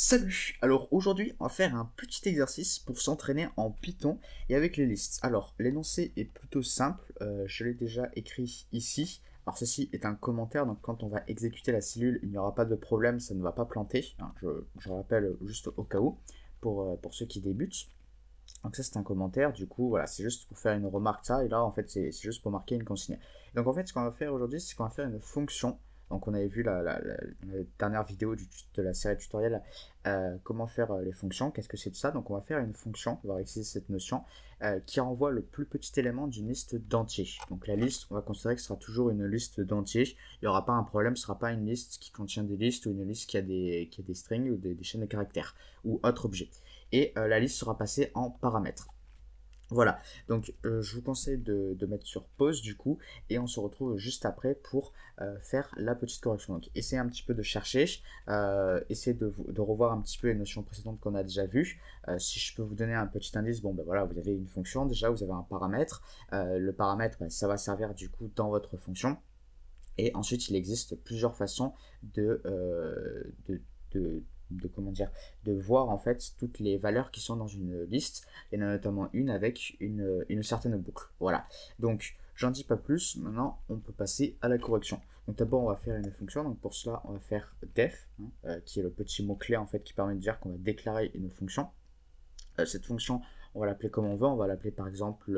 Salut! Alors aujourd'hui, on va faire un petit exercice pour s'entraîner en Python et avec les listes. Alors, l'énoncé est plutôt simple, je l'ai déjà écrit ici. Alors ceci est un commentaire, donc quand on va exécuter la cellule, il n'y aura pas de problème, ça ne va pas planter. Hein, je rappelle juste au cas où, pour ceux qui débutent. Donc ça c'est un commentaire, du coup voilà, c'est juste pour faire une remarque ça, et là en fait c'est juste pour marquer une consigne. Donc en fait ce qu'on va faire aujourd'hui, c'est qu'on va faire une fonction. Donc on avait vu la dernière vidéo de la série tutoriel comment faire les fonctions, qu'est-ce que c'est de ça. Donc on va faire une fonction, on va utiliser cette notion qui renvoie le plus petit élément d'une liste d'entiers. Donc la liste, on va considérer que ce sera toujours une liste d'entiers, il n'y aura pas un problème, ce ne sera pas une liste qui contient des listes ou une liste qui a des strings ou des chaînes de caractères ou autre objet. Et la liste sera passée en paramètres. Voilà, donc je vous conseille de mettre sur pause du coup, et on se retrouve juste après pour faire la petite correction. Donc essayez un petit peu de chercher, essayez de revoir un petit peu les notions précédentes qu'on a déjà vues. Si je peux vous donner un petit indice, bon ben voilà, vous avez une fonction déjà, vous avez un paramètre. Le paramètre, ben, ça va servir du coup dans votre fonction. Et ensuite, il existe plusieurs façons comment dire, de voir en fait toutes les valeurs qui sont dans une liste. Il y en a notamment une avec une certaine boucle. Voilà. Donc, j'en dis pas plus. Maintenant, on peut passer à la correction. Donc, d'abord, on va faire une fonction. Donc, pour cela, on va faire def, qui est le petit mot-clé en fait qui permet de dire qu'on va déclarer une fonction. Cette fonction, on va l'appeler comme on veut. On va l'appeler par exemple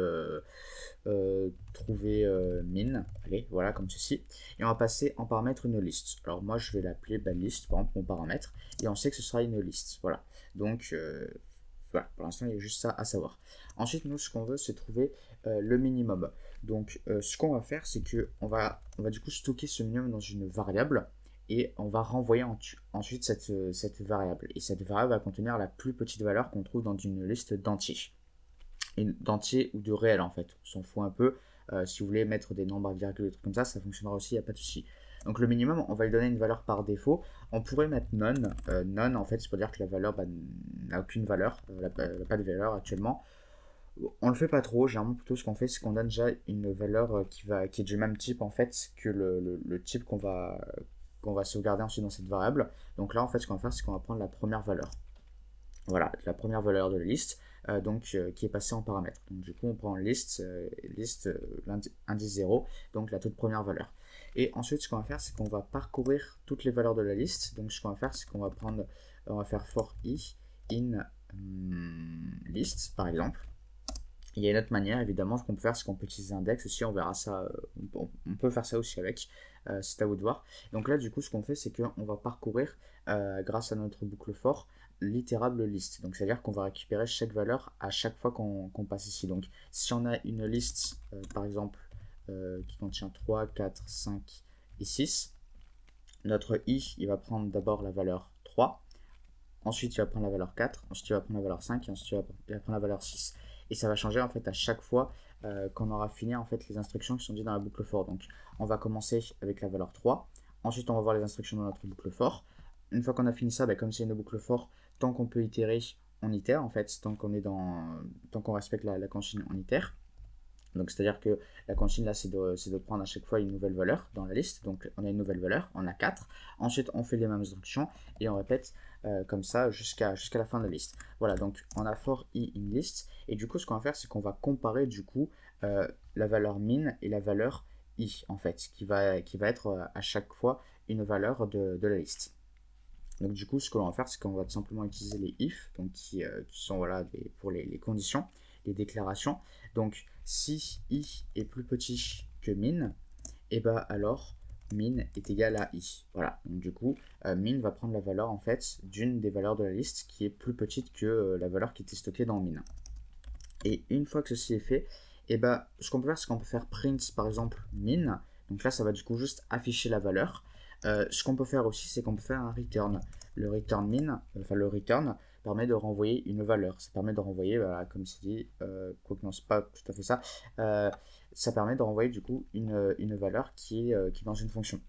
trouver min, allez, voilà, comme ceci. Et on va passer en paramètre une liste. Alors moi, je vais l'appeler liste, par exemple, mon paramètre. Et on sait que ce sera une liste, voilà. Donc, voilà, pour l'instant, il y a juste ça à savoir. Ensuite, nous, ce qu'on veut, c'est trouver le minimum. Donc, ce qu'on va faire, c'est que on va du coup stocker ce minimum dans une variable. Et on va renvoyer ensuite cette variable. Et cette variable va contenir la plus petite valeur qu'on trouve dans une liste d'entiers. D'entiers ou de réel en fait, on s'en fout un peu. Si vous voulez mettre des nombres à virgule, des trucs comme ça fonctionnera aussi, il n'y a pas de souci. Donc le minimum, on va lui donner une valeur par défaut. On pourrait mettre none. None en fait, c'est pour dire que la valeur n'a aucune valeur, elle n'a pas de valeur actuellement. On le fait pas trop, généralement plutôt ce qu'on fait, c'est qu'on donne déjà une valeur qui est du même type en fait que le type qu'on va sauvegarder ensuite dans cette variable. Donc là en fait ce qu'on va faire, c'est qu'on va prendre la première valeur. Voilà, la première valeur de la liste, qui est passée en paramètre. Donc du coup on prend liste indice 0, donc la toute première valeur. Et ensuite ce qu'on va faire, c'est qu'on va parcourir toutes les valeurs de la liste. Donc ce qu'on va faire, c'est qu'on va faire for i in list par exemple. Il y a une autre manière, évidemment, ce qu'on peut faire, c'est qu'on peut utiliser index aussi, on verra ça, on peut faire ça aussi avec, c'est à vous de voir. Donc là, du coup, ce qu'on fait, c'est qu'on va parcourir, grâce à notre boucle for, l'itérable liste. Donc, c'est-à-dire qu'on va récupérer chaque valeur à chaque fois qu'on passe ici. Donc, si on a une liste, par exemple, qui contient 3, 4, 5 et 6, notre i, il va prendre d'abord la valeur 3, ensuite il va prendre la valeur 4, ensuite il va prendre la valeur 5, et ensuite il va prendre la valeur 6. Et ça va changer en fait à chaque fois qu'on aura fini en fait les instructions qui sont dites dans la boucle for. Donc on va commencer avec la valeur 3, ensuite on va voir les instructions dans notre boucle for. Une fois qu'on a fini ça, comme c'est une boucle for, tant qu'on peut itérer, on itère en fait, tant qu'on respecte la consigne, on itère. Donc c'est-à-dire que la consigne là, c'est de prendre à chaque fois une nouvelle valeur dans la liste. Donc on a une nouvelle valeur, on a 4. Ensuite on fait les mêmes instructions et on répète comme ça jusqu'à la fin de la liste. Voilà, donc on a for i in list. Et du coup ce qu'on va faire, c'est qu'on va comparer du coup la valeur min et la valeur i en fait, qui va être à chaque fois une valeur de la liste. Donc du coup ce que l'on va faire, c'est qu'on va tout simplement utiliser les if, donc qui sont voilà, pour les conditions, les déclarations. Donc si i est plus petit que min, et alors min est égal à i. Voilà, donc du coup min va prendre la valeur en fait d'une des valeurs de la liste qui est plus petite que la valeur qui était stockée dans min. Et une fois que ceci est fait, ce qu'on peut faire, c'est qu'on peut faire print par exemple min. Donc là ça va du coup juste afficher la valeur. Ce qu'on peut faire aussi, c'est qu'on peut faire un return. Le return min, enfin le return, permet de renvoyer une valeur. Ça permet de renvoyer, voilà, comme c'est dit, quoique non, c'est pas tout à fait ça. Ça permet de renvoyer du coup une valeur qui est dans une fonction.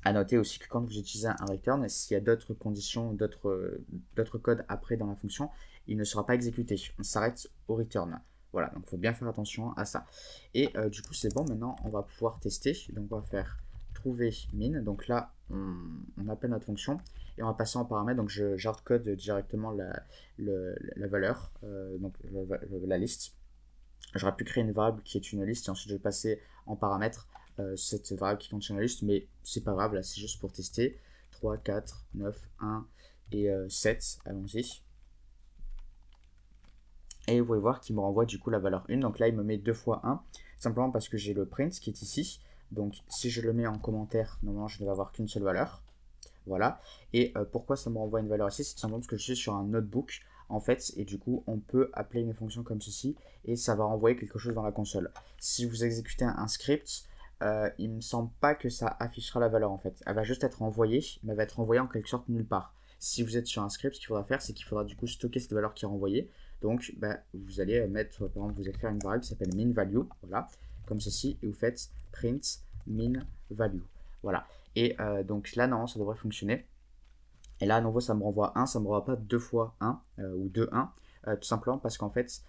À noter aussi que quand vous utilisez un return, s'il y a d'autres conditions, d'autres codes après dans la fonction, il ne sera pas exécuté. On s'arrête au return. Voilà, donc il faut bien faire attention à ça. Et du coup, c'est bon, maintenant on va pouvoir tester. Donc on va faire trouver min, donc là on appelle notre fonction et on va passer en paramètre, donc je hardcode directement la valeur, donc la liste. J'aurais pu créer une variable qui est une liste et ensuite je vais passer en paramètre cette variable qui contient la liste, mais c'est pas grave, là c'est juste pour tester. 3, 4, 9, 1 et 7, allons-y. Et vous pouvez voir qu'il me renvoie du coup la valeur 1, donc là il me met 2 fois 1, simplement parce que j'ai le print qui est ici, donc si je le mets en commentaire, normalement je ne vais avoir qu'une seule valeur, voilà. Et pourquoi ça me renvoie une valeur ici, c'est tout simplement parce que je suis sur un notebook, en fait, et du coup on peut appeler une fonction comme ceci, et ça va renvoyer quelque chose dans la console. Si vous exécutez un script, il me semble pas que ça affichera la valeur en fait, elle va juste être envoyée, mais elle va être envoyée en quelque sorte nulle part. Si vous êtes sur un script, ce qu'il faudra faire, c'est qu'il faudra du coup stocker cette valeur qui est renvoyée. Donc, vous allez mettre, par exemple, vous allez faire une variable qui s'appelle min_value, voilà, comme ceci, et vous faites print min_value, voilà. Et donc là, non, ça devrait fonctionner. Et là, à nouveau, ça me renvoie 1, ça ne me renvoie pas 2 fois 1 ou 2, 1, tout simplement parce qu'en fait,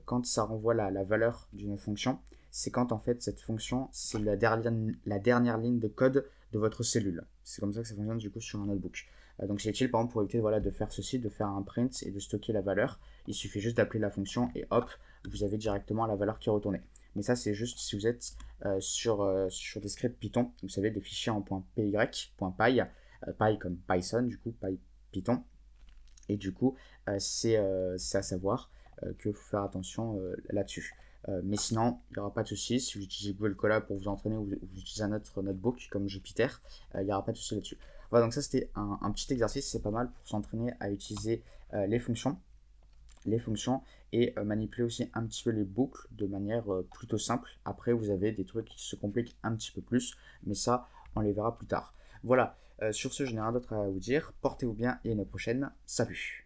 quand ça renvoie la valeur d'une fonction, c'est quand en fait cette fonction, c'est la dernière ligne de code de votre cellule. C'est comme ça que ça fonctionne du coup sur un notebook. Donc c'est utile par exemple pour éviter voilà, de faire ceci, de faire un print et de stocker la valeur. Il suffit juste d'appeler la fonction et hop, vous avez directement la valeur qui est retournée. Mais ça c'est juste si vous êtes sur des scripts Python, vous savez des fichiers en .py, .py, py comme Python, du coup Python. Et du coup c'est à savoir qu'il faut faire attention là-dessus. Mais sinon, il n'y aura pas de souci. Si vous utilisez Google Colab pour vous entraîner ou vous utilisez un autre notebook comme Jupyter, il n'y aura pas de souci là-dessus. Voilà, donc ça c'était un petit exercice, c'est pas mal pour s'entraîner à utiliser les fonctions et manipuler aussi un petit peu les boucles de manière plutôt simple. Après, vous avez des trucs qui se compliquent un petit peu plus, mais ça, on les verra plus tard. Voilà, sur ce, je n'ai rien d'autre à vous dire. Portez-vous bien et à une prochaine. Salut!